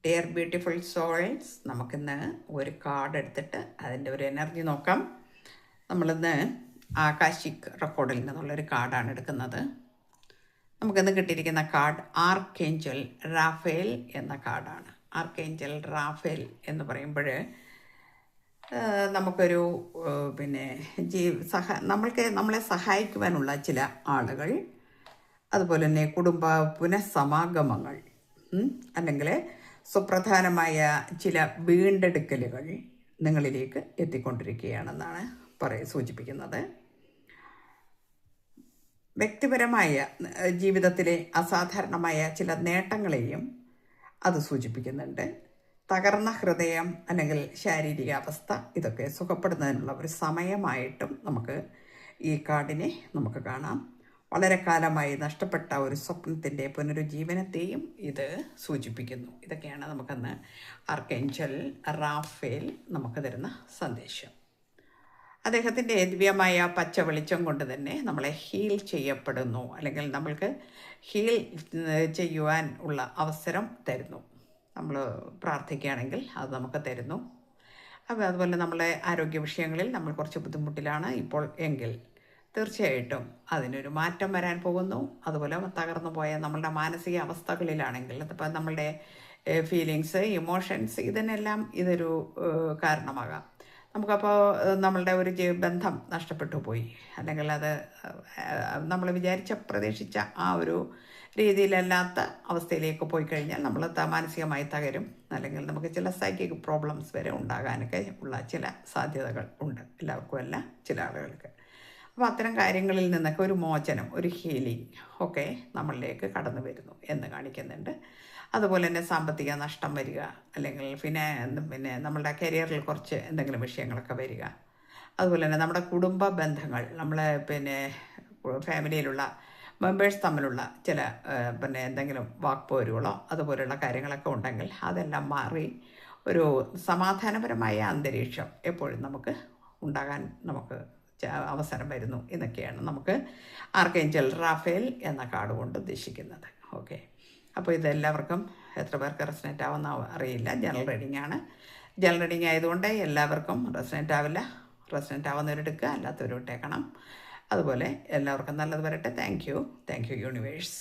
Dear beautiful souls, നമുക്കിന്ന് ഒരു card എടുത്തിട്ട് അതിൻ്റെ ഒരു എനർജി നോക്കാം. നമ്മളിന്ന് ആകാശിക് റെക്കോർഡിൽ നിന്നുള്ളൊരു കാർഡാണ് എടുക്കുന്നത്. നമുക്കിന്ന് കിട്ടിയിരിക്കുന്ന കാർഡ് ആർക്കേഞ്ചൽ റാഫേൽ എന്ന കാർഡാണ്. ആർക്കേഞ്ചൽ റാഫേൽ എന്ന് പറയുമ്പോൾ നമുക്കൊരു നമ്മളെ സഹായിക്കുവാനുള്ള ചില ആളുകൾ, അതുപോലെ തന്നെ കുടുംബ പുനഃസമാഗമങ്ങൾ, അല്ലെങ്കിൽ സുപ്രധാനമായ ചില വീണ്ടെടുക്കലുകൾ നിങ്ങളിലേക്ക് എത്തിക്കൊണ്ടിരിക്കുകയാണെന്നാണ് സൂചിപ്പിക്കുന്നത്. വ്യക്തിപരമായ ജീവിതത്തിലെ അസാധാരണമായ ചില നേട്ടങ്ങളെയും അത് സൂചിപ്പിക്കുന്നുണ്ട്. തകർന്ന ഹൃദയം അല്ലെങ്കിൽ ശാരീരികാവസ്ഥ ഇതൊക്കെ സുഖപ്പെടുന്നതിനുള്ള ഒരു സമയമായിട്ടും നമുക്ക് ഈ കാർഡിനെ നമുക്ക് കാണാം. വളരെ കാലമായി നഷ്ടപ്പെട്ട ഒരു സ്വപ്നത്തിൻ്റെ പുനരുജ്ജീവനത്തെയും ഇത് സൂചിപ്പിക്കുന്നു. ഇതൊക്കെയാണ് നമുക്കന്ന് ആർക്കേഞ്ചൽ റാഫേൽ നമുക്ക് തരുന്ന സന്ദേശം. അദ്ദേഹത്തിൻ്റെ ദിവ്യമായ പച്ച വെളിച്ചം കൊണ്ട് തന്നെ നമ്മളെ ഹീൽ ചെയ്യപ്പെടുന്നു, അല്ലെങ്കിൽ നമ്മൾക്ക് ഹീൽ ചെയ്യുവാൻ ഉള്ള അവസരം തരുന്നു. നമ്മൾ പ്രാർത്ഥിക്കുകയാണെങ്കിൽ അത് നമുക്ക് തരുന്നു. അപ്പോൾ അതുപോലെ നമ്മളെ ആരോഗ്യ വിഷയങ്ങളിൽ നമ്മൾ കുറച്ച് ബുദ്ധിമുട്ടിലാണ് ഇപ്പോൾ എങ്കിൽ തീർച്ചയായിട്ടും അതിനൊരു മാറ്റം വരാൻ പോകുന്നു. അതുപോലെ തകർന്നു പോയ നമ്മളുടെ മാനസിക അവസ്ഥകളിലാണെങ്കിൽ അതിപ്പോൾ നമ്മളുടെ ഫീലിങ്സ്, ഇമോഷൻസ്, ഇതിനെല്ലാം ഇതൊരു കാരണമാകാം. നമുക്കപ്പോൾ നമ്മളുടെ ഒരു ബന്ധം നഷ്ടപ്പെട്ടു പോയി, അല്ലെങ്കിൽ അത് നമ്മൾ പ്രതീക്ഷിച്ച ആ ഒരു രീതിയിലല്ലാത്ത അവസ്ഥയിലേക്ക് പോയി കഴിഞ്ഞാൽ നമ്മൾ മാനസികമായി തകരും, അല്ലെങ്കിൽ നമുക്ക് ചില സൈക്കിക് പ്രോബ്ലംസ് വരെ ഉണ്ടാകാനൊക്കെ ഉള്ള ചില സാധ്യതകൾ ഉണ്ട്. എല്ലാവർക്കും അല്ല, ചില ആളുകൾക്ക്. അപ്പോൾ അത്തരം കാര്യങ്ങളിൽ നിന്നൊക്കെ ഒരു മോചനം, ഒരു ഹീലിംഗ് ഒക്കെ നമ്മളിലേക്ക് കടന്നു വരുന്നു എന്ന് കാണിക്കുന്നുണ്ട്. അതുപോലെ തന്നെ സാമ്പത്തിക നഷ്ടം വരിക, അല്ലെങ്കിൽ പിന്നെ നമ്മളുടെ കരിയറിൽ കുറച്ച് എന്തെങ്കിലും വിഷയങ്ങളൊക്കെ വരിക. അതുപോലെ തന്നെ നമ്മുടെ കുടുംബ ബന്ധങ്ങൾ, നമ്മളെ ഫാമിലിയിലുള്ള മെമ്പേഴ്സ് തമ്മിലുള്ള ചില എന്തെങ്കിലും വാക്പോരുകളോ അതുപോലെയുള്ള കാര്യങ്ങളൊക്കെ ഉണ്ടെങ്കിൽ അതെല്ലാം മാറി ഒരു സമാധാനപരമായ അന്തരീക്ഷം എപ്പോഴും നമുക്ക് ഉണ്ടാകാൻ നമുക്ക് അവസരം വരുന്നു എന്നൊക്കെയാണ് നമുക്ക് ആർക്കേഞ്ചൽ റാഫേൽ എന്ന കാർഡ് കൊണ്ട് ഉദ്ദേശിക്കുന്നത്. ഓക്കെ, അപ്പോൾ ഇതെല്ലാവർക്കും എത്ര പേർക്ക് റെസനേറ്റ് ആവുന്ന അറിയില്ല. ജനറൽ റീഡിംഗ് ആണ്. ജനറൽ റീഡിംഗ് ആയതുകൊണ്ട് എല്ലാവർക്കും റെസനേറ്റ് ആവില്ല. റെസനേറ്റ് ആവുന്നവരെടുക്കുക, അല്ലാത്തവരും ഇട്ടേക്കണം. അതുപോലെ എല്ലാവർക്കും നല്ലത് വരട്ടെ. Thank you universe.